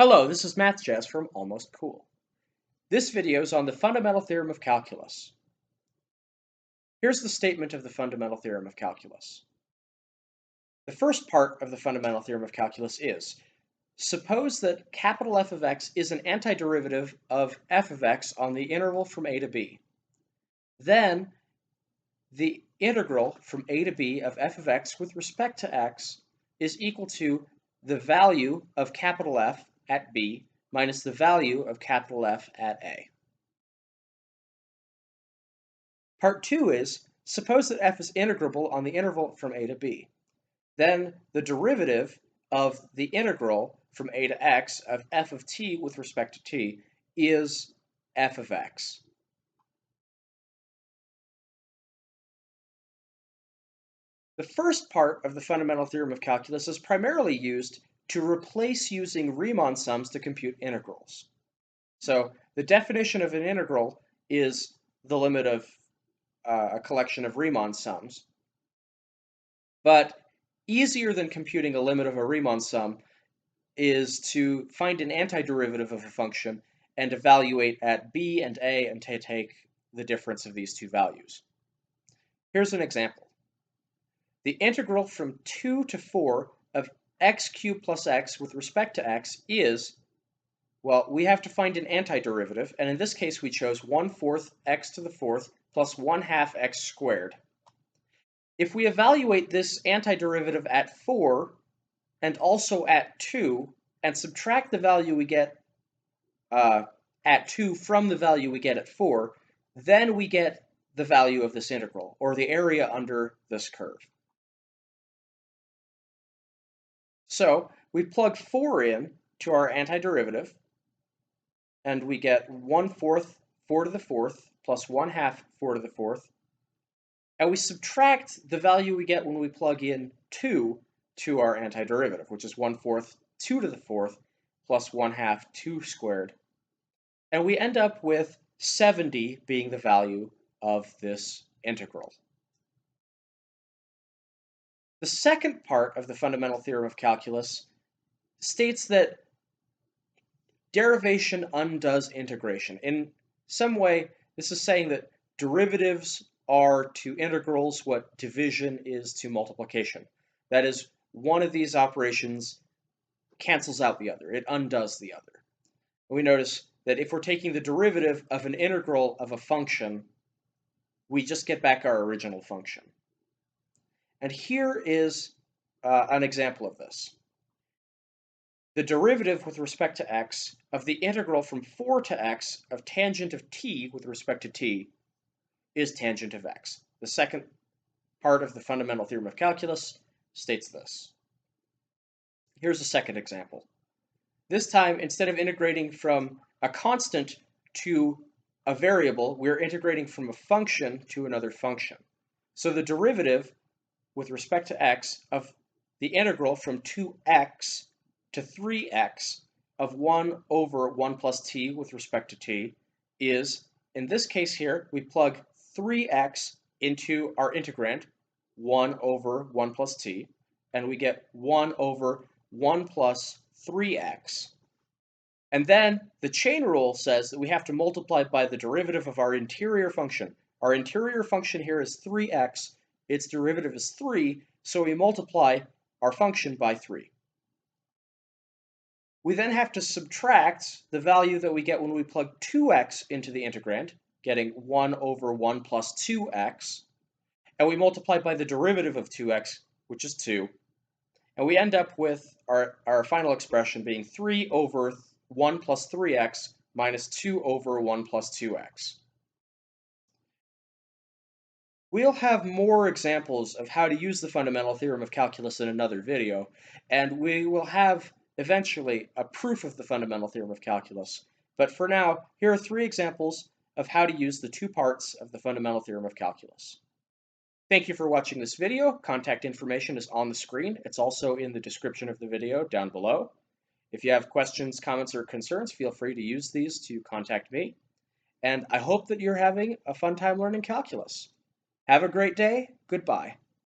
Hello, this is mathjazz from Almost Cool. This video is on the Fundamental Theorem of Calculus. Here's the statement of the Fundamental Theorem of Calculus. The first part of the Fundamental Theorem of Calculus is, suppose that capital F of x is an antiderivative of f of x on the interval from a to b. Then, the integral from a to b of f of x with respect to x is equal to the value of capital F at b minus the value of capital F at a. Part 2 is, suppose that f is integrable on the interval from a to b. Then the derivative of the integral from a to x of f of t with respect to t is f of x. The first part of the Fundamental Theorem of Calculus is primarily used to replace using Riemann sums to compute integrals. So the definition of an integral is the limit of a collection of Riemann sums. But easier than computing a limit of a Riemann sum is to find an antiderivative of a function and evaluate at b and a and take the difference of these two values. Here's an example. The integral from 2 to 4 of x cubed plus x with respect to x is, well, we have to find an antiderivative, and in this case we chose 1/4 x to the 4th plus 1/2 x squared. If we evaluate this antiderivative at 4 and also at 2 and subtract the value we get at 2 from the value we get at 4, then we get the value of this integral, or the area under this curve. So we plug 4 in to our antiderivative, and we get 1/4 4 to the 4th plus 1/2 4 to the 4th. And we subtract the value we get when we plug in 2 to our antiderivative, which is 1/4 2 to the 4th plus 1/2 2 squared. And we end up with 70 being the value of this integral. The second part of the Fundamental Theorem of Calculus states that derivation undoes integration. In some way, this is saying that derivatives are to integrals what division is to multiplication. That is, one of these operations cancels out the other. It undoes the other. And we notice that if we're taking the derivative of an integral of a function, we just get back our original function. And here is an example of this. The derivative with respect to x of the integral from 4 to x of tangent of t with respect to t is tangent of x. The second part of the Fundamental Theorem of Calculus states this. Here's a second example. This time, instead of integrating from a constant to a variable, we're integrating from a function to another function. So the derivative with respect to x of the integral from 2x to 3x of 1 over 1 plus t with respect to t is, in this case here, we plug 3x into our integrand, 1 over 1 plus t, and we get 1 over 1 plus 3x. And then the chain rule says that we have to multiply by the derivative of our interior function. Our interior function here is 3x. Its derivative is 3, so we multiply our function by 3. We then have to subtract the value that we get when we plug 2x into the integrand, getting 1 over 1 plus 2x, and we multiply by the derivative of 2x, which is 2, and we end up with our final expression being 3 over 1 plus 3x minus 2 over 1 plus 2x. We'll have more examples of how to use the Fundamental Theorem of Calculus in another video, and we will have eventually a proof of the Fundamental Theorem of Calculus. But for now, here are 3 examples of how to use the 2 parts of the Fundamental Theorem of Calculus. Thank you for watching this video. Contact information is on the screen. It's also in the description of the video down below. If you have questions, comments, or concerns, feel free to use these to contact me. And I hope that you're having a fun time learning calculus. Have a great day. Goodbye.